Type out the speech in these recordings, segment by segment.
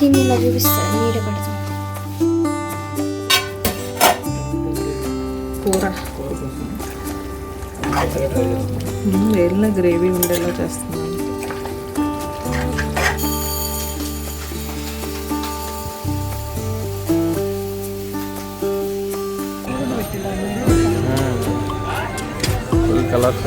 దీన్ని ఇలా చూపిస్తాను, నీరు పడతాం. కూర వేళ్ళ గ్రేవీ ఉండేలా చేస్తున్నాను. కలర్స్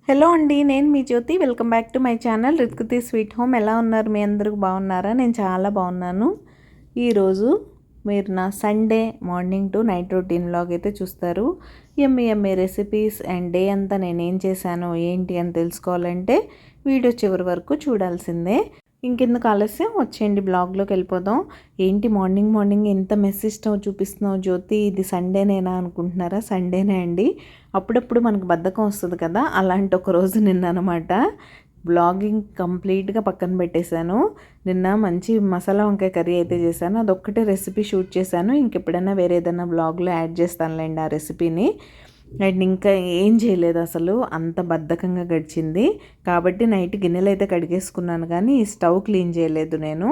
హలో అండి, నేను మీ Jyothi. Welcome back to my channel రిత్కుతి స్వీట్ హోమ్. ఎలా ఉన్నారు? మీ అందరూ బాగున్నారా? నేను చాలా బాగున్నాను. ఈరోజు మీరు నా Sunday morning to night routine vlog అయితే చూస్తారు. ఎమ్మి రెసిపీస్ అండ్ డే అంతా నేనేం చేశాను ఏంటి అని తెలుసుకోవాలంటే వీడియో చివరి వరకు చూడాల్సిందే. ఇంకెందుకు ఆలస్యం, వచ్చేయండి బ్లాగ్లోకి వెళ్ళిపోదాం. ఏంటి మార్నింగ్ ఎంత మెసేజ్ చూపిస్తున్నావు జ్యోతి, ఇది సండేనేనా అనుకుంటున్నారా? సండేనే అండి. అప్పుడప్పుడు మనకు బద్ధకం వస్తుంది కదా, అలాంటి ఒక రోజు నిన్న అనమాట. బ్లాగింగ్ కంప్లీట్గా పక్కన పెట్టేశాను. నిన్న మంచి మసాలా వంకాయ కర్రీ అయితే చేశాను, అదొక్కటే రెసిపీ షూట్ చేశాను. ఇంకెప్పుడైనా వేరే ఏదైనా బ్లాగ్లో యాడ్ చేస్తానులేండి ఆ రెసిపీని. అండ్ ఇంకా ఏం చేయలేదు, అసలు అంత బద్ధకంగా గడిచింది. కాబట్టి నైట్ గిన్నెలు అయితే కడిగేసుకున్నాను, కానీ ఈ స్టవ్ క్లీన్ చేయలేదు నేను.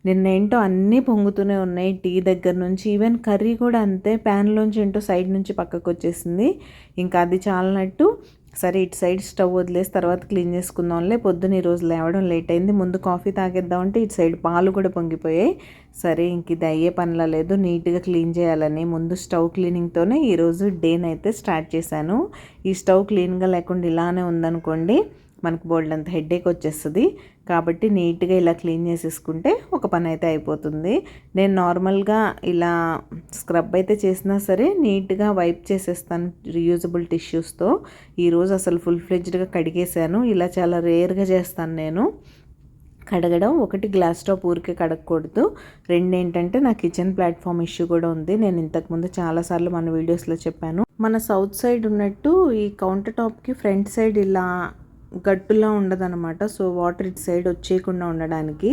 నిన్నేంటో అన్నీ పొంగుతూనే ఉన్నాయి, టీ దగ్గర నుంచి. ఈవెన్ కర్రీ కూడా అంతే, ప్యాన్లోంచి ఏంటో సైడ్ నుంచి పక్కకు వచ్చేసింది. ఇంకా అది చాలనట్టు సరే ఇటు సైడ్ స్టవ్ వదిలేసి తర్వాత క్లీన్ చేసుకుందాంలే. పొద్దున్న ఈరోజు లేవడం లేట్ అయింది. ముందు కాఫీ తాగేద్దామంటే ఇటు సైడ్ పాలు కూడా పొంగిపోయాయి. సరే ఇంక ఇది అయ్యే పనిలా లేదు, నీట్గా క్లీన్ చేయాలని ముందు స్టవ్ క్లీనింగ్తోనే ఈరోజు డేని అయితే స్టార్ట్ చేశాను. ఈ స్టవ్ క్లీన్గా లేకుండా ఇలానే ఉందనుకోండి మనకు బోల్డ్ అంత హెడేక్ వచ్చేస్తుంది. కాబట్టి నీట్గా ఇలా క్లీన్ చేసేసుకుంటే ఒక పని అయితే అయిపోతుంది. నేను నార్మల్గా ఇలా స్క్రబ్ అయితే చేసినా సరే నీట్గా వైప్ చేసేస్తాను రీయూజబుల్ టిష్యూస్తో. ఈరోజు అసలు ఫుల్ ఫ్లెడ్జ్డ్గా కడిగేశాను. ఇలా చాలా రేర్గా చేస్తాను నేను కడగడం. ఒకటి గ్లాస్ టాప్ ఊరికే కడగకూడదు, రెండు ఏంటంటే నా కిచెన్ ప్లాట్ఫామ్ ఇష్యూ కూడా ఉంది. నేను ఇంతకుముందు చాలాసార్లు మన వీడియోస్లో చెప్పాను. మన సౌత్ సైడ్ ఉన్నట్టు ఈ కౌంటర్ టాప్కి ఫ్రంట్ సైడ్ ఇలా గట్టులా ఉండదన్నమాట. సో వాటర్ ఇటు సైడ్ వచ్చేయకుండా ఉండడానికి.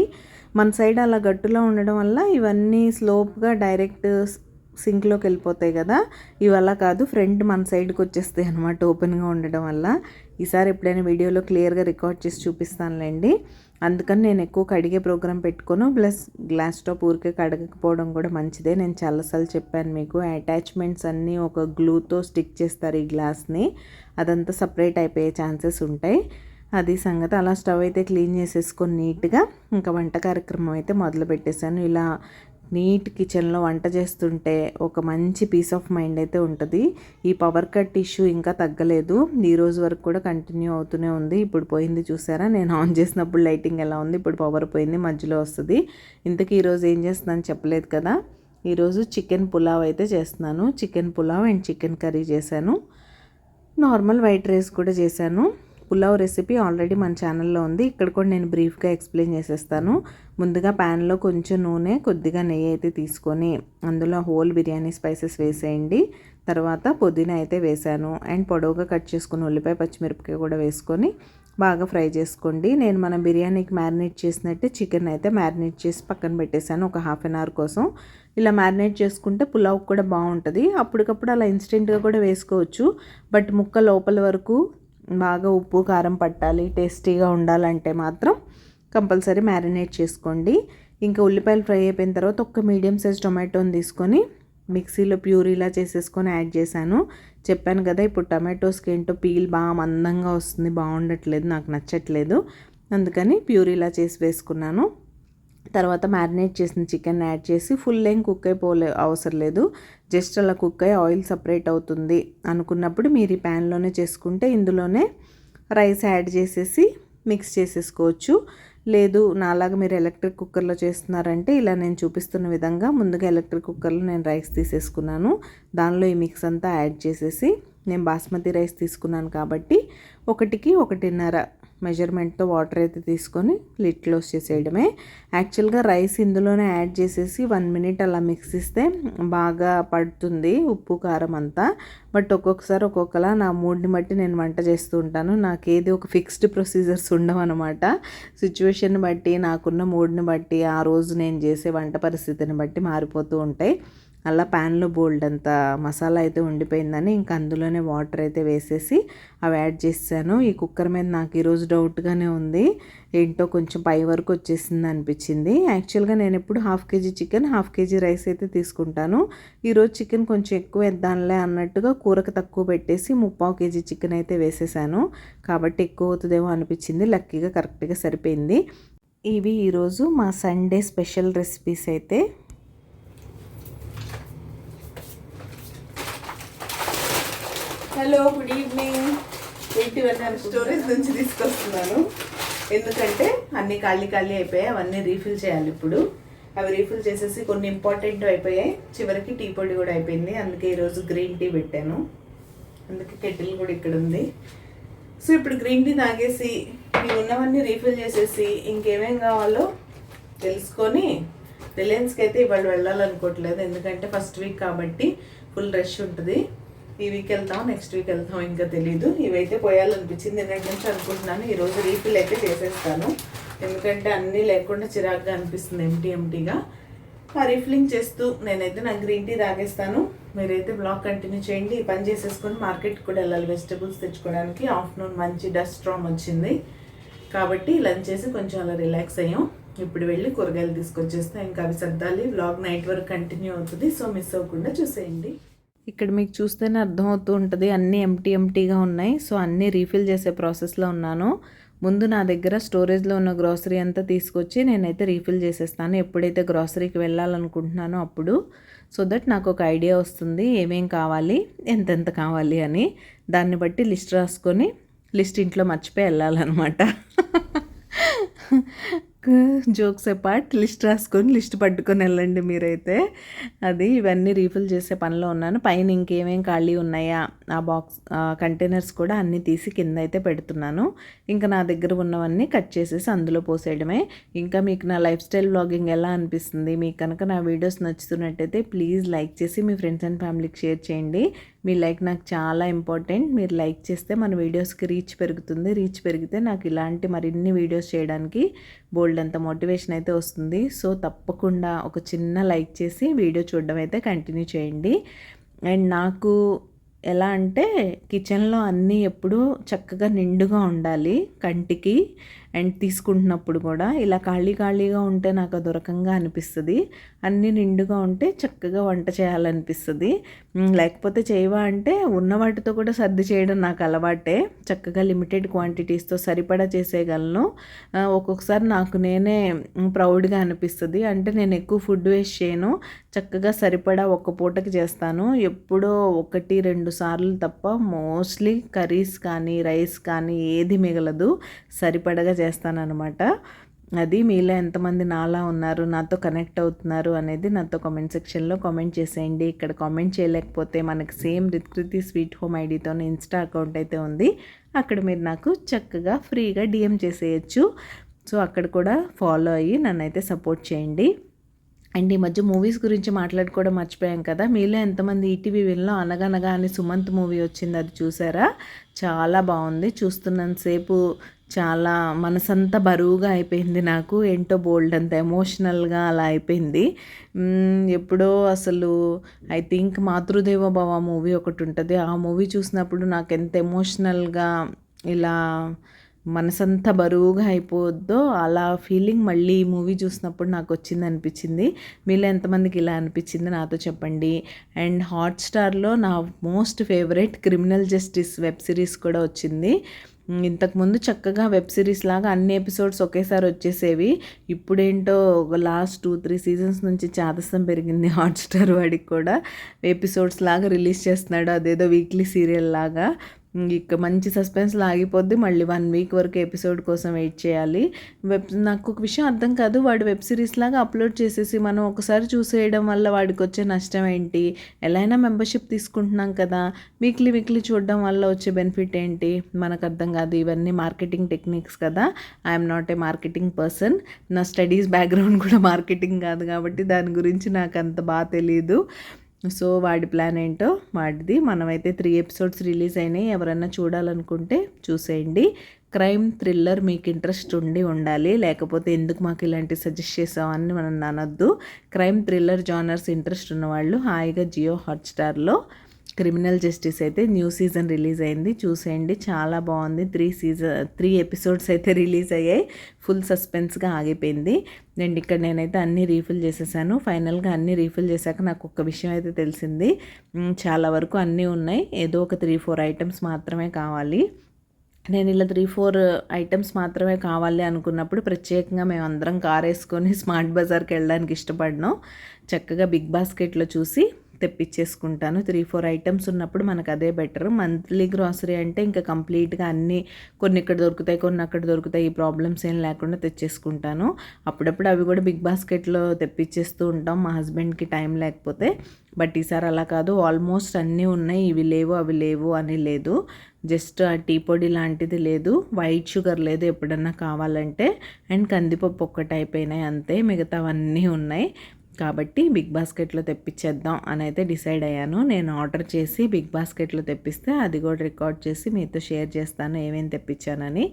మన సైడ్ అలా గట్టులా ఉండడం వల్ల ఇవన్నీ స్లోప్గా డైరెక్ట్ సింక్లోకి వెళ్ళిపోతాయి కదా, ఇవి అలా కాదు, ఫ్రంట్ మన సైడ్కి వచ్చేస్తాయి అనమాట ఓపెన్గా ఉండడం వల్ల. ఈసారి ఎప్పుడైనా వీడియోలో క్లియర్గా రికార్డ్ చేసి చూపిస్తానులేండి. అందుకని నేను ఎక్కువ కడిగే ప్రోగ్రాం పెట్టుకోను. ప్లస్ గ్లాస్ టాప్ ఊరికే కడగకపోవడం కూడా మంచిదే. నేను చాలాసార్లు చెప్పాను మీకు, అటాచ్మెంట్స్ అన్నీ ఒక గ్లూతో స్టిక్ చేస్తారు ఈ గ్లాస్ని, అదంతా సపరేట్ అయిపోయే ఛాన్సెస్ ఉంటాయి. అది సంగతి. అలా స్టవ్ అయితే క్లీన్ చేసేసుకొని నీట్గా ఇంకా వంట కార్యక్రమం అయితే మొదలు పెట్టేశాను. ఇలా నీట్ కిచెన్లో వంట చేస్తుంటే ఒక మంచి పీస్ ఆఫ్ మైండ్ అయితే ఉంటుంది. ఈ పవర్ కట్ ఇష్యూ ఇంకా తగ్గలేదు, ఈ రోజు వరకు కూడా కంటిన్యూ అవుతూనే ఉంది. ఇప్పుడు పోయింది చూసారా, నేను ఆన్ చేసినప్పుడు లైటింగ్ ఎలా ఉంది, ఇప్పుడు పవర్ పోయింది, మధ్యలో వస్తుంది. ఇంతకీ ఈరోజు ఏం చేస్తున్నాను చెప్పలేదు కదా. ఈరోజు చికెన్ పులావ్ అయితే చేస్తున్నాను. Chicken pulao and chicken curry చేశాను. నార్మల్ వైట్ రైస్ కూడా చేశాను. పులావ్ రెసిపీ ఆల్రెడీ మన ఛానల్లో ఉంది, ఇక్కడ కూడా నేను బ్రీఫ్గా ఎక్స్ప్లెయిన్ చేసేస్తాను. ముందుగా ప్యాన్లో కొంచెం నూనె కొద్దిగా నెయ్యి అయితే తీసుకొని అందులో హోల్ బిర్యానీ స్పైసెస్ వేసేయండి. తర్వాత పుదీనా అయితే వేసాను అండ్ పొడవుగా కట్ చేసుకుని ఉల్లిపాయ పచ్చిమిరపకాయ కూడా వేసుకొని బాగా ఫ్రై చేసుకోండి. నేను మన బిర్యానీకి మ్యారినేట్ చేసినట్టే చికెన్ అయితే మ్యారినేట్ చేసి పక్కన పెట్టేశాను ఒక హాఫ్ అన్ అవర్ కోసం. ఇలా మ్యారినేట్ చేసుకుంటే పులావ్ కూడా బాగుంటుంది. అప్పటికప్పుడు అలా ఇన్స్టెంట్గా కూడా వేసుకోవచ్చు, బట్ ముక్క లోపల వరకు బాగా ఉప్పు కారం పట్టాలి, టేస్టీగా ఉండాలంటే మాత్రం కంపల్సరీ మ్యారినేట్ చేసుకోండి. ఇంకా ఉల్లిపాయలు ఫ్రై అయిపోయిన తర్వాత ఒక మీడియం సైజ్ టొమాటోని తీసుకొని మిక్సీలో ప్యూరీలా చేసేసుకొని యాడ్ చేశాను. చెప్పాను కదా ఇప్పుడు టొమాటోస్కి ఏంటో పీల్ బాగా మందంగా వస్తుంది, బాగుండట్లేదు, నాకు నచ్చట్లేదు. అందుకని ప్యూరీలా చేసి వేసుకున్నాను. తర్వాత మ్యారినేట్ చేసిన చికెన్ యాడ్ చేసి ఫుల్ ఏం కుక్ అవసరం లేదు, జస్ట్ అలా కుక్ అయ్యి ఆయిల్ సపరేట్ అవుతుంది అనుకున్నప్పుడు మీరు ఈ ప్యాన్లోనే చేసుకుంటే ఇందులోనే రైస్ యాడ్ చేసేసి మిక్స్ చేసేసుకోవచ్చు. లేదు నాలాగా మీరు ఎలక్ట్రిక్ కుక్కర్లో చేస్తున్నారంటే ఇలా నేను చూపిస్తున్న విధంగా ముందుగా ఎలక్ట్రిక్ కుక్కర్లో నేను రైస్ తీసేసుకున్నాను. దానిలో ఈ మిక్స్ అంతా యాడ్ చేసేసి, నేను బాస్మతి రైస్ తీసుకున్నాను కాబట్టి 1కి 1.5 మెజర్మెంట్తో వాటర్ అయితే తీసుకొని లిడ్ క్లోజ్ చేసేయడమే. యాక్చువల్గా రైస్ ఇందులోనే యాడ్ చేసేసి 1 మినిట్ అలా మిక్స్ ఇస్తే బాగా పడుతుంది ఉప్పు కారం అంతా. బట్ ఒక్కొక్కసారి ఒక్కొక్కలా నా మూడ్ని బట్టి నేను వంట చేస్తూ ఉంటాను. నాకేది ఒక ఫిక్స్డ్ ప్రొసీజర్స్ ఉండవు అనమాట. సిచ్యువేషన్ బట్టి, నాకున్న మూడ్ని బట్టి, ఆ రోజు నేను చేసే వంట పరిస్థితిని బట్టి మారిపోతూ ఉంటాయి. అలా ప్యాన్లో బోల్డ్ అంత మసాలా అయితే ఉండిపోయిందని ఇంకా అందులోనే వాటర్ అయితే వేసేసి అవి యాడ్ చేశాను. ఈ కుక్కర్ మీద నాకు ఈరోజు డౌట్గానే ఉంది, ఏంటో కొంచెం పై వరకు వచ్చేసింది అనిపించింది. యాక్చువల్గా నేను ఎప్పుడు 1/2 కేజీ చికెన్ 1/2 కేజీ రైస్ అయితే తీసుకుంటాను. ఈరోజు చికెన్ కొంచెం ఎక్కువ వేద్దాంలే అన్నట్టుగా కూరకు తక్కువ పెట్టేసి 3/4 కేజీ చికెన్ అయితే వేసేసాను. కాబట్టి ఎక్కువ అవుతుందేమో అనిపించింది. లక్కీగా కరెక్ట్గా సరిపోయింది. ఇవి ఈరోజు మా సండే స్పెషల్ రెసిపీస్ అయితే. Hello, good evening. ఏంటివన్నీ స్టోరేజ్ నుంచి తీసుకొస్తున్నాను, ఎందుకంటే అన్నీ ఖాళీ అయిపోయాయి. అవన్నీ రీఫిల్ చేయాలి ఇప్పుడు. అవి రీఫిల్ చేసేసి కొన్ని ఇంపార్టెంట్ అయిపోయాయి. చివరికి టీ పొడి కూడా అయిపోయింది. అందుకే ఈరోజు గ్రీన్ టీ పెట్టాను. అందుకే కెటిల్ కూడా ఇక్కడ ఉంది. సో ఇప్పుడు గ్రీన్ టీ తాగేసి ఇవి ఉన్నవన్నీ రీఫిల్ చేసేసి ఇంకేమేం కావాలో తెలుసుకొని రిలయన్స్కి అయితే ఇవాళ వెళ్ళాలనుకోవట్లేదు, ఎందుకంటే ఫస్ట్ వీక్ కాబట్టి ఫుల్ రష్ ఉంటుంది. ఈ వీక్ వెళ్తాం, నెక్స్ట్ వీక్ వెళ్తాం, ఇంకా తెలీదు. ఇవైతే పోయాలనిపించింది నిన్నటి నుంచి అనుకుంటున్నాను. ఈరోజు రీఫిల్ అయితే చేసేస్తాను, ఎందుకంటే అన్నీ లేకుండా చిరాగ్గా అనిపిస్తుంది ఎంటీగా. ఆ రీఫిలింగ్ చేస్తూ నేనైతే నా గ్రీన్ టీ తాగేస్తాను. మీరైతే బ్లాగ్ కంటిన్యూ చేయండి. ఈ పని చేసేసుకొని మార్కెట్కి కూడా వెళ్ళాలి వెజిటబుల్స్ తెచ్చుకోవడానికి. ఆఫ్టర్నూన్ మంచి డస్ట్ స్టార్మ్ వచ్చింది కాబట్టి లంచ్ చేసి కొంచెం అలా రిలాక్స్ అయ్యాం. ఇప్పుడు వెళ్ళి కూరగాయలు తీసుకొచ్చేస్తాం. ఇంకా అవి సర్దాలి. బ్లాగ్ నైట్ వరకు కంటిన్యూ అవుతుంది, సో మిస్ అవ్వకుండా చూసేయండి. ఇక్కడ మీకు చూస్తేనే అర్థమవుతూ ఉంటుంది, అన్నీ ఎంటీగా ఉన్నాయి. సో అన్నీ రీఫిల్ చేసే ప్రాసెస్లో ఉన్నాను. ముందు నా దగ్గర స్టోరేజ్లో ఉన్న గ్రాసరీ అంతా తీసుకొచ్చి నేనైతే రీఫిల్ చేసేస్తాను ఎప్పుడైతే గ్రాసరీకి వెళ్ళాలనుకుంటున్నానో అప్పుడు. సో దట్ నాకు ఒక ఐడియా వస్తుంది ఏమేం కావాలి, ఎంతెంత కావాలి అని. దాన్ని బట్టి లిస్ట్ రాసుకొని, లిస్ట్ ఇంట్లో మర్చిపోయి వెళ్ళాలన్నమాట. జోక్స్ అపార్ట్, లిస్ట్ రాసుకొని లిస్ట్ పట్టుకొని వెళ్ళండి మీరైతే. అది ఇవన్నీ రీఫిల్ చేసే పనిలో ఉన్నాను. పైన ఇంకేమేం ఖాళీ ఉన్నాయా ఆ బాక్స్ కంటైనర్స్ కూడా అన్నీ తీసి కింద అయితే పెడుతున్నాను. ఇంకా నా దగ్గర ఉన్నవన్నీ కట్ చేసేసి అందులో పోసేయడమే. ఇంకా మీకు నా లైఫ్ స్టైల్ వ్లాగింగ్ ఎలా అనిపిస్తుంది, మీకు కనుక నా వీడియోస్ నచ్చుతున్నట్టయితే ప్లీజ్ లైక్ చేసి మీ ఫ్రెండ్స్ అండ్ ఫ్యామిలీకి షేర్ చేయండి. మీ లైక్ నాకు చాలా ఇంపార్టెంట్. మీరు లైక్ చేస్తే మన వీడియోస్కి రీచ్ పెరుగుతుంది. రీచ్ పెరిగితే నాకు ఇలాంటి మరిన్ని వీడియోస్ చేయడానికి బోల్డ్ అంత మోటివేషన్ అయితే వస్తుంది. సో తప్పకుండా ఒక చిన్న లైక్ చేసి వీడియో చూడడం అయితే కంటిన్యూ చేయండి. అండ్ నాకు ఎలా అంటే కిచెన్లో అన్నీ ఎప్పుడూ చక్కగా నిండుగా ఉండాలి కంటికి. అండ్ తీసుకుంటున్నప్పుడు కూడా ఇలా ఖాళీగా ఉంటే నాకు దొరకంగా అనిపిస్తుంది. అన్నీ నిండుగా ఉంటే చక్కగా వంట చేయాలనిపిస్తుంది. లేకపోతే చేయవా అంటే ఉన్న వాటితో కూడా సర్ది చేయడం నాకు అలవాటే. చక్కగా లిమిటెడ్ క్వాంటిటీస్తో సరిపడా చేసేయగలను. ఒక్కొక్కసారి నాకు నేనే ప్రౌడ్గా అనిపిస్తుంది. అంటే నేను ఎక్కువ ఫుడ్ వేస్ట్ చేయను, చక్కగా సరిపడా ఒక్క పూటకి చేస్తాను. ఎప్పుడో 1-2 సార్లు తప్ప మోస్ట్లీ కర్రీస్ కానీ రైస్ కానీ ఏది మిగలదు, సరిపడగా చేస్తానన్నమాట. అది మీలో ఎంతమంది నాలా ఉన్నారు, నాతో కనెక్ట్ అవుతున్నారు అనేది నాతో కామెంట్ సెక్షన్లో కామెంట్ చేసేయండి. ఇక్కడ కామెంట్ చేయలేకపోతే మనకి సేమ్ రిత్కృతి స్వీట్ హోమ్ ఐడితో ఇన్స్టా అకౌంట్ అయితే ఉంది, అక్కడ మీరు నాకు చక్కగా ఫ్రీగా డిఎం చేసేయచ్చు. సో అక్కడ కూడా ఫాలో అయ్యి నన్నైతే సపోర్ట్ చేయండి. అండ్ ఈ మధ్య మూవీస్ గురించి మాట్లాడుకోవడం మర్చిపోయాం కదా. మీలో ఎంతమంది ఈటీవీ విన్లో అనగనగా అని సుమంత్ మూవీ వచ్చింది, అది చూసారా? చాలా బాగుంది. చూస్తున్నంతసేపు చాలా మనసంతా బరువుగా అయిపోయింది నాకు. ఏంటో బోల్డ్ అంత ఎమోషనల్గా అలా అయిపోయింది. ఎప్పుడో అసలు ఐ థింక్ మాతృదేవో భవ మూవీ ఒకటి ఉంటుంది, ఆ మూవీ చూసినప్పుడు నాకు ఎంత ఎమోషనల్గా ఇలా మనసంతా బరువుగా అయిపోద్దో అలా ఫీలింగ్ మళ్ళీ ఈ మూవీ చూసినప్పుడు నాకు వచ్చింది అనిపించింది. మీలో ఎంతమందికి ఇలా అనిపించింది నాతో చెప్పండి. అండ్ హాట్స్టార్లో నా most favourite criminal justice web series కూడా వచ్చింది. ఇంతకుముందు చక్కగా వెబ్ సిరీస్ లాగా అన్ని ఎపిసోడ్స్ ఒకేసారి వచ్చేసేవి. ఇప్పుడేంటో లాస్ట్ 2-3 సీజన్స్ నుంచి చాదస్తం పెరిగింది హాట్స్టార్ వాడికి కూడా. ఎపిసోడ్స్ లాగా రిలీజ్ చేస్తున్నాడు, అదేదో వీక్లీ సీరియల్ లాగా. ఇక మంచి సస్పెన్స్లో ఆగిపోద్ది. మళ్ళీ 1 వీక్ వరకు ఎపిసోడ్ కోసం వెయిట్ చేయాలి. నాకు ఒక విషయం అర్థం కాదు, వాడు వెబ్ సిరీస్ లాగా అప్లోడ్ చేసేసి మనం ఒకసారి చూసేయడం వల్ల వాడికి వచ్చే నష్టం ఏంటి? ఎలా అయినా మెంబర్షిప్ తీసుకుంటున్నాం కదా, వీక్లీ చూడడం వల్ల వచ్చే బెనిఫిట్ ఏంటి? మనకు అర్థం కాదు. ఇవన్నీ మార్కెటింగ్ టెక్నిక్స్ కదా. I'm not a marketing person. నా స్టడీస్ బ్యాక్గ్రౌండ్ కూడా మార్కెటింగ్ కాదు కాబట్టి దాని గురించి నాకు అంత బాగా తెలియదు. సో వాడి ప్లాన్ ఏంటో వాడిది. మనమైతే 3 ఎపిసోడ్స్ రిలీజ్ అయినాయి. ఎవరన్నా చూడాలనుకుంటే చూసేయండి. క్రైమ్ థ్రిల్లర్ మీకు ఇంట్రెస్ట్ ఉండాలి, లేకపోతే ఎందుకు మాకు ఇలాంటి సజెస్ట్ చేసామని మనం అనొద్దు. క్రైమ్ థ్రిల్లర్ జానర్స్ ఇంట్రెస్ట్ ఉన్నవాళ్ళు హాయిగా జియో హాట్స్టార్లో క్రిమినల్ జస్టిస్ అయితే న్యూ సీజన్ రిలీజ్ అయింది, చూసేయండి. చాలా బాగుంది. 3 ఎపిసోడ్స్ అయితే రిలీజ్ అయ్యాయి. ఫుల్ సస్పెన్స్గా ఆగిపోయింది. అండ్ ఇక్కడ నేనైతే అన్నీ రీఫిల్ చేసేసాను. ఫైనల్గా అన్నీ రీఫిల్ చేశాక నాకు ఒక విషయం అయితే తెలిసింది. చాలా వరకు అన్నీ ఉన్నాయి, ఏదో ఒక 3-4 ఐటమ్స్ మాత్రమే కావాలి. నేను ఇలా 3-4 ఐటమ్స్ మాత్రమే కావాలి అనుకున్నప్పుడు ప్రత్యేకంగా మేము అందరం కార్ వేసుకొని స్మార్ట్ బజార్కి వెళ్ళడానికి ఇష్టపడినాం. చక్కగా బిగ్ బాస్కెట్లో చూసి తెప్పించేసుకుంటాను. 3-4 ఐటమ్స్ ఉన్నప్పుడు మనకు అదే బెటర్. మంత్లీ గ్రాసరీ అంటే ఇంకా కంప్లీట్గా అన్నీ కొన్ని ఇక్కడ దొరుకుతాయి, కొన్ని అక్కడ దొరుకుతాయి, ఈ ప్రాబ్లమ్స్ ఏం లేకుండా తెచ్చేసుకుంటాను. అప్పుడప్పుడు అవి కూడా బిగ్ బాస్కెట్లో తెప్పించేస్తూ ఉంటాం మా హస్బెండ్కి టైం లేకపోతే. బట్ ఈసారి అలా కాదు, ఆల్మోస్ట్ అన్నీ ఉన్నాయి. ఇవి లేవు అవి లేవు అని లేదు. జస్ట్ ఆ టీ పొడి లాంటిది లేదు, వైట్ షుగర్ లేదు ఎప్పుడన్నా కావాలంటే, అండ్ కందిపప్పు ఒక్కటి అయిపోయినాయి అంతే, మిగతావన్నీ ఉన్నాయి. కాబట్టి బిగ్ బాస్కెట్లో తెప్పించేద్దాం అని అయితే డిసైడ్ అయ్యాను. నేను ఆర్డర్ చేసి బిగ్ బాస్కెట్లో తెప్పిస్తే అది కూడా రికార్డ్ చేసి మీతో షేర్ చేస్తాను ఏమేమి తెప్పించానని.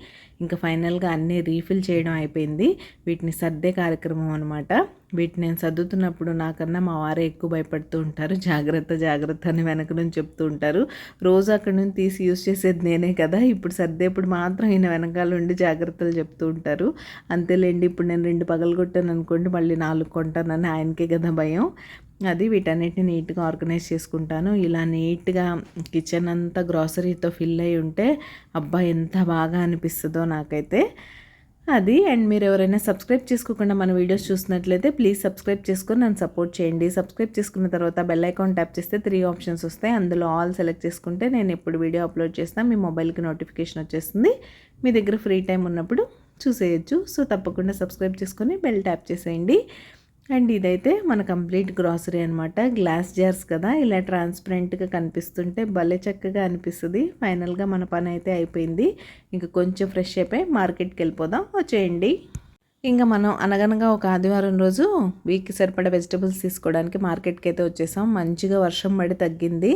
ఇంకా ఫైనల్గా అన్నీ రీఫిల్ చేయడం అయిపోయింది. వీటిని సర్దే కార్యక్రమం అనమాట. వీటిని నేను సర్దుతున్నప్పుడు నాకన్నా మా వారే ఎక్కువ భయపడుతూ ఉంటారు. జాగ్రత్త అని వెనక నుంచి చెప్తూ ఉంటారు. రోజు అక్కడి నుంచి తీసి యూజ్ చేసేది నేనే కదా, ఇప్పుడు సర్దేప్పుడు మాత్రం ఈయన వెనకాల ఉండి జాగ్రత్తలు చెప్తూ ఉంటారు. అంతేలేండి, ఇప్పుడు నేను 2 పగలగొట్టాను అనుకోండి, మళ్ళీ 4 కొంటానని ఆయనకే కదా భయం. అది వీటన్నిటిని నీట్గా ఆర్గనైజ్ చేసుకుంటాను. ఇలా నీట్గా కిచెన్ అంతా గ్రాసరీతో ఫిల్ అయి ఉంటే అబ్బా ఎంత బాగా అనిపిస్తుందో నాకైతే అది. అండ్ మీరు ఎవరైనా సబ్స్క్రైబ్ చేసుకోకుండా మన వీడియోస్ చూసినట్లయితే ప్లీజ్ సబ్స్క్రైబ్ చేసుకొని నన్ను సపోర్ట్ చేయండి. సబ్స్క్రైబ్ చేసుకున్న తర్వాత బెల్ ఐకాన్ ట్యాప్ చేస్తే 3 ఆప్షన్స్ వస్తాయి. అందులో ఆల్ సెలెక్ట్ చేసుకుంటే నేను ఎప్పుడు వీడియో అప్లోడ్ చేస్తాను మీ మొబైల్కి నోటిఫికేషన్ వచ్చేస్తుంది. మీ దగ్గర ఫ్రీ టైం ఉన్నప్పుడు చూసేయచ్చు. సో తప్పకుండా సబ్స్క్రైబ్ చేసుకొని బెల్ ట్యాప్ చేసేయండి. అండ్ ఇదైతే మన కంప్లీట్ గ్రాసరీ అనమాట. గ్లాస్ జార్స్ కదా, ఇలా ట్రాన్స్పరెంట్గా కనిపిస్తుంటే భలే చక్కగా అనిపిస్తుంది. ఫైనల్గా మన పని అయితే అయిపోయింది. ఇంకా కొంచెం ఫ్రెష్ అయిపోయి మార్కెట్కి వెళ్ళిపోదాం, వచ్చేయండి. ఇంకా మనం అనగనగా ఒక ఆదివారం రోజు వీక్కి సరిపడా వెజిటబుల్స్ తీసుకోవడానికి మార్కెట్కి అయితే వచ్చేసాం. మంచిగా వర్షం పడి తగ్గింది.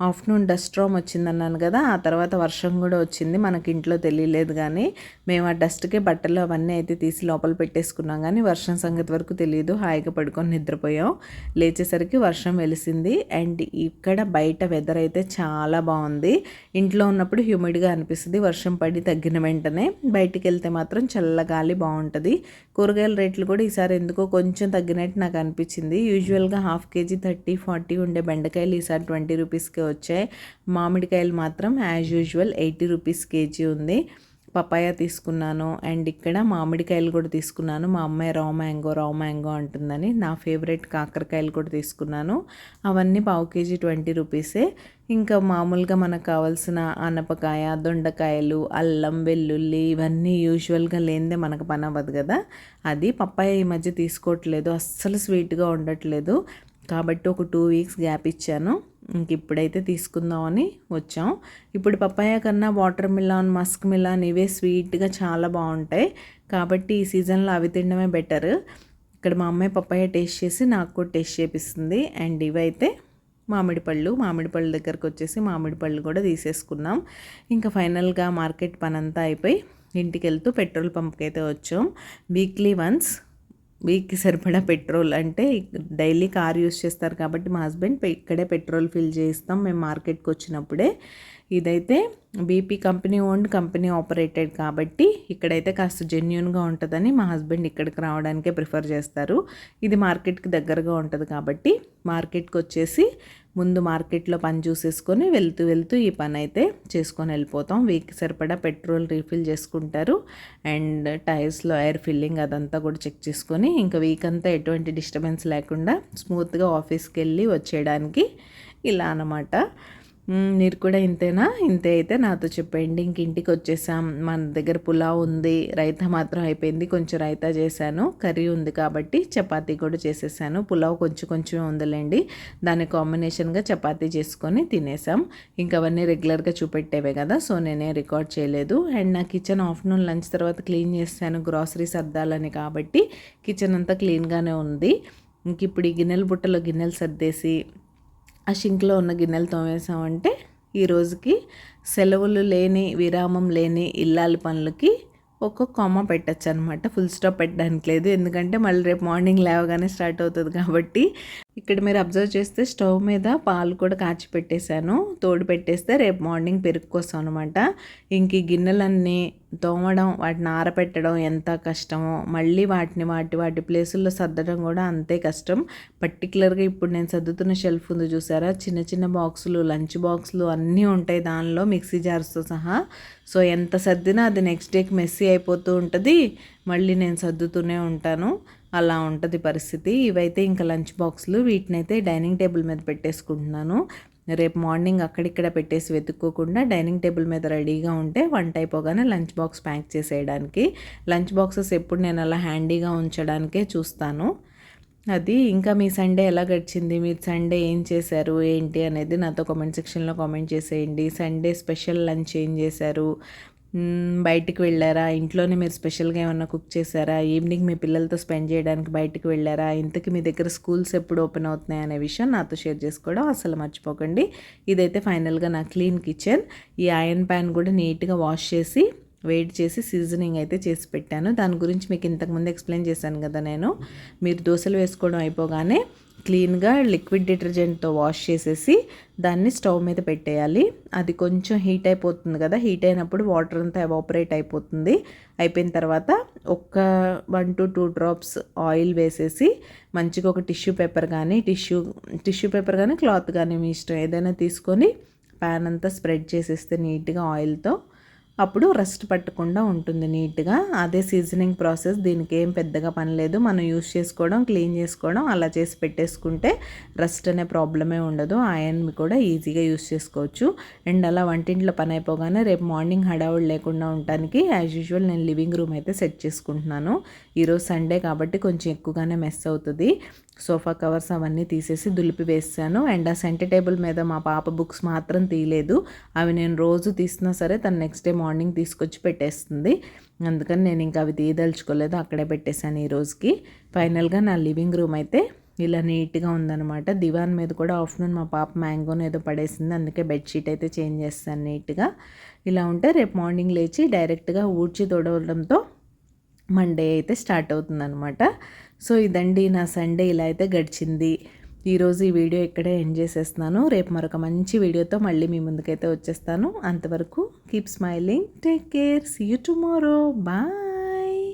ఆఫ్టర్నూన్ డస్ట్ స్టార్మ్ వచ్చిందన్నాను కదా, ఆ తర్వాత వర్షం కూడా వచ్చింది. మనకి ఇంట్లో తెలియలేదు కానీ మేము ఆ డస్ట్కే బట్టలు అవన్నీ అయితే తీసి లోపల పెట్టేసుకున్నాం, కానీ వర్షం సంగతి వరకు తెలియదు. హాయిగా పడుకొని నిద్రపోయాం. లేచేసరికి వర్షం వెలిసింది. అండ్ ఇక్కడ బయట వెదర్ అయితే చాలా బాగుంది. ఇంట్లో ఉన్నప్పుడు హ్యూమిడ్గా అనిపిస్తుంది, వర్షం పడి తగ్గిన వెంటనే బయటికి వెళ్తే మాత్రం చల్లగాలి బాగుంటుంది. కూరగాయల రేట్లు కూడా ఈసారి ఎందుకో కొంచెం తగ్గినట్టు నాకు అనిపించింది. యూజువల్గా 1/2 కేజీ 30-40 ఉండే బెండకాయలు ఈసారి 20 రూపీస్కే వచ్చాయి. మామిడికాయలు మాత్రం యాజ్ యూజువల్ 80 రూపీస్ కేజీ ఉంది. పపాయ తీసుకున్నాను. అండ్ ఇక్కడ మామిడికాయలు కూడా తీసుకున్నాను. మా అమ్మాయి రావ్ మ్యాంగో అంటుందని. నా ఫేవరెట్ కాకరకాయలు కూడా తీసుకున్నాను. అవన్నీ 1/2 కేజీ 20 రూపీసే. ఇంకా మామూలుగా మనకు కావాల్సిన ఆనపకాయ, దొండకాయలు, అల్లం, వెల్లుల్లి ఇవన్నీ యూజువల్గా లేనిదే మనకు పని అవ్వదు కదా. అది పప్పాయ ఈ మధ్య తీసుకోవట్లేదు, అస్సలు స్వీట్గా ఉండట్లేదు. కాబట్టి ఒక 2 వీక్స్ గ్యాప్ ఇచ్చాను. ఇంక ఇప్పుడైతే తీసుకుందామని వచ్చాం. ఇప్పుడు పప్పాయ కన్నా వాటర్ మిలాన్, మస్క్ మిలాన్ ఇవే స్వీట్గా చాలా బాగుంటాయి. కాబట్టి ఈ సీజన్లో అవి తినడమే బెటర్. ఇక్కడ మా అమ్మాయి పప్పాయ టేస్ట్ చేసి నాకు కూడా టేస్ట్ చేపిస్తుంది. అండ్ ఇవైతే మామిడి పళ్ళు దగ్గరకు వచ్చేసి మామిడి పళ్ళు కూడా తీసేసుకున్నాం. ఇంకా ఫైనల్గా మార్కెట్ పని అంతా అయిపోయి ఇంటికి వెళ్తూ పెట్రోల్ పంప్కి అయితే వచ్చాం. వీక్లీ వన్స్ వీక్కి సరిపడా పెట్రోల్, అంటే డైలీ కార్ యూస్ చేస్తారు కాబట్టి మా హస్బెండ్ ఇక్కడే పెట్రోల్ ఫిల్ చేస్తాం మేము మార్కెట్కి వచ్చినప్పుడే. ఇదైతే BP company owned, company operated కాబట్టి ఇక్కడైతే కాస్త జెన్యూన్గా ఉంటుందని మా హస్బెండ్ ఇక్కడికి రావడానికే ప్రిఫర్ చేస్తారు. ఇది మార్కెట్కి దగ్గరగా ఉంటుంది కాబట్టి మార్కెట్కి వచ్చేసి ముందు మార్కెట్లో పని చూసేసుకొని వెళ్తూ ఈ పని అయితే చేసుకొని వెళ్ళిపోతాం. వీక్కి సరిపడా పెట్రోల్ రీఫిల్ చేసుకుంటారు. అండ్ టైర్స్లో ఎయిర్ ఫిల్లింగ్ అదంతా కూడా చెక్ చేసుకొని ఇంకా వీక్ అంతా ఎటువంటి డిస్టర్బెన్స్ లేకుండా స్మూత్గా ఆఫీస్కి వెళ్ళి వచ్చేయడానికి ఇలా అన్నమాట. మీరు కూడా ఇంతేనా? ఇంతే అయితే నాతో చెప్పండి. ఇంక ఇంటికి వచ్చేసాం. మన దగ్గర పులావ్ ఉంది, రైతా మాత్రం అయిపోయింది. కొంచెం రైతా చేశాను, కర్రీ ఉంది కాబట్టి చపాతీ కూడా చేసేసాను. పులావ్ కొంచెం కొంచెమే ఉందిలేండి, దాని కాంబినేషన్గా చపాతీ చేసుకొని తినేసాం. ఇంకా అవన్నీ రెగ్యులర్గా చూపెట్టేవే కదా, సో నేనే రికార్డ్ చేయలేదు. అండ్ నా కిచెన్ ఆఫ్టర్నూన్ లంచ్ తర్వాత క్లీన్ చేశాను, గ్రాసరీ సర్దాలని, కాబట్టి కిచెన్ అంతా క్లీన్గానే ఉంది. ఇంక ఇప్పుడు ఈ గిన్నెల బుట్టలో గిన్నెలు సర్దేసి ఆ షింక్లో ఉన్న గిన్నెలు తోమేసామంటే ఈ రోజుకి సెలవులు లేని, విరామం లేని ఇల్లాలి పనులకి ఒక కామా పెట్టచ్చు అనమాట. ఫుల్ స్టాప్ పెట్టడానికి లేదు, ఎందుకంటే మళ్ళీ రేపు మార్నింగ్ లేవగానే స్టార్ట్ అవుతుంది కాబట్టి. ఇక్కడ మీరు అబ్జర్వ్ చేస్తే స్టవ్ మీద పాలు కూడా కాచి పెట్టేశాను, తోడు పెట్టేస్తే రేపు మార్నింగ్ పెరుగు కోసం అనమాట. ఇంక ఈ గిన్నెలన్నీ తోమడం, వాటిని ఆరపెట్టడం ఎంత కష్టమో, మళ్ళీ వాటిని వాటి ప్లేసుల్లో సర్దడం కూడా అంతే కష్టం. పర్టికులర్గా ఇప్పుడు నేను సర్దుతున్న షెల్ఫ్ ఉంది చూసారా, చిన్న చిన్న బాక్సులు, లంచ్ బాక్సులు అన్నీ ఉంటాయి దానిలో, మిక్సీ జార్స్తో సహా. సో ఎంత సర్దినా అది నెక్స్ట్ డేకి మెస్సీ అయిపోతూ ఉంటుంది, మళ్ళీ నేను సర్దుతూనే ఉంటాను, అలా ఉంటుంది పరిస్థితి. ఇవైతే ఇంకా లంచ్ బాక్సులు, వీటినైతే డైనింగ్ టేబుల్ మీద పెట్టేసుకుంటున్నాను. రేపు మార్నింగ్ అక్కడిక్కడ పెట్టేసి వెతుక్కోకుండా డైనింగ్ టేబుల్ మీద రెడీగా ఉంటే వంట అయిపోగానే లంచ్ బాక్స్ ప్యాక్ చేసేయడానికి. లంచ్ బాక్సెస్ ఎప్పుడు నేను అలా హ్యాండీగా ఉంచడానికే చూస్తాను. అది. ఇంకా మీ సండే ఎలా గడిచింది, మీరు సండే ఏం చేశారు ఏంటి అనేది నాతో కామెంట్ సెక్షన్లో కామెంట్ చేసేయండి. సండే స్పెషల్ లంచ్ ఏం చేశారు, బయటికి వెళ్ళారా, ఇంట్లోనే మీరు స్పెషల్గా ఏమన్నా కుక్ చేశారా, ఈవినింగ్ మీ పిల్లలతో స్పెండ్ చేయడానికి బయటికి వెళ్ళారా, ఇంతకీ మీ దగ్గర స్కూల్స్ ఎప్పుడు ఓపెన్ అవుతున్నాయి అనే విషయం నాతో షేర్ చేసుకోవడం అసలు మర్చిపోకండి. ఇదైతే ఫైనల్గా నా క్లీన్ కిచెన్. ఈ ఐరన్ ప్యాన్ కూడా నీట్గా వాష్ చేసి వెయిట్ చేసి సీజనింగ్ అయితే చేసి పెట్టాను. దాని గురించి మీకు ఇంతకుముందు ఎక్స్ప్లెయిన్ చేశాను కదా నేను. మీరు దోశలు వేసుకోవడం అయిపోగానే క్లీన్గా లిక్విడ్ డిటర్జెంట్తో వాష్ చేసేసి దాన్ని స్టవ్ మీద పెట్టేయాలి. అది కొంచెం హీట్ అయిపోతుంది కదా, హీట్ అయినప్పుడు వాటర్ అంతా ఎవాపరేట్ అయిపోతుంది. అయిపోయిన తర్వాత ఒక 1 to 2 డ్రాప్స్ ఆయిల్ వేసేసి మంచిగా ఒక టిష్యూ పేపర్ కానీ క్లాత్ కానీ మీ ఇష్టం ఏదైనా తీసుకొని ప్యాన్ అంతా స్ప్రెడ్ చేసేస్తే నీట్గా ఆయిల్తో, అప్పుడు రస్ట్ పట్టకుండా ఉంటుంది నీట్గా. అదే సీజనింగ్ ప్రాసెస్, దీనికి ఏం పెద్దగా పని లేదు, మనం యూస్ చేసుకోవడం, క్లీన్ చేసుకోవడం, అలా చేసి పెట్టేసుకుంటే రస్ట్ అనే ప్రాబ్లమే ఉండదు. ఐరన్ కూడా ఈజీగా యూస్ చేసుకోవచ్చు. అండ్ అలా వంటింట్లో పని అయిపోగానే రేపు మార్నింగ్ హడావుడి లేకుండా ఉండటానికి యాజ్ యూజువల్ నేను లివింగ్ రూమ్ అయితే సెట్ చేసుకుంటున్నాను. ఈరోజు సండే కాబట్టి కొంచెం ఎక్కువగానే మెస్ అవుతుంది. సోఫా కవర్స్ అవన్నీ తీసేసి దులిపి వేసాను. అండ్ ఆ సెంటర్ టేబుల్ మీద మా పాప బుక్స్ మాత్రం తీయలేదు, అవి నేను రోజు తీసినా సరే తను నెక్స్ట్ డే మార్నింగ్ తీసుకొచ్చి పెట్టేస్తుంది, అందుకని నేను ఇంకా అవి తీయదలుచుకోలేదు, అక్కడే పెట్టేశాను ఈ రోజుకి. ఫైనల్గా నా లివింగ్ రూమ్ అయితే ఇలా నీట్గా ఉందన్నమాట. దివాన్ మీద కూడా ఆఫ్టర్నూన్ మా పాప మ్యాంగోని ఏదో పడేసింది, అందుకే బెడ్షీట్ అయితే చేంజ్ చేస్తాను నీట్గా. ఇలా ఉంటే రేపు మార్నింగ్ లేచి డైరెక్ట్గా ఊడ్చి తొడవడంతో మండే అయితే స్టార్ట్ అవుతుందన్నమాట. సో ఇదండి నా సండే, ఇలా అయితే గడిచింది. ఈరోజు ఈ వీడియో ఇక్కడే ఎండ్ చేసేస్తున్నాను. రేపు మరొక మంచి వీడియోతో మళ్ళీ మీ ముందుకైతే వచ్చేస్తాను. అంతవరకు keep smiling, take care, see you tomorrow, bye.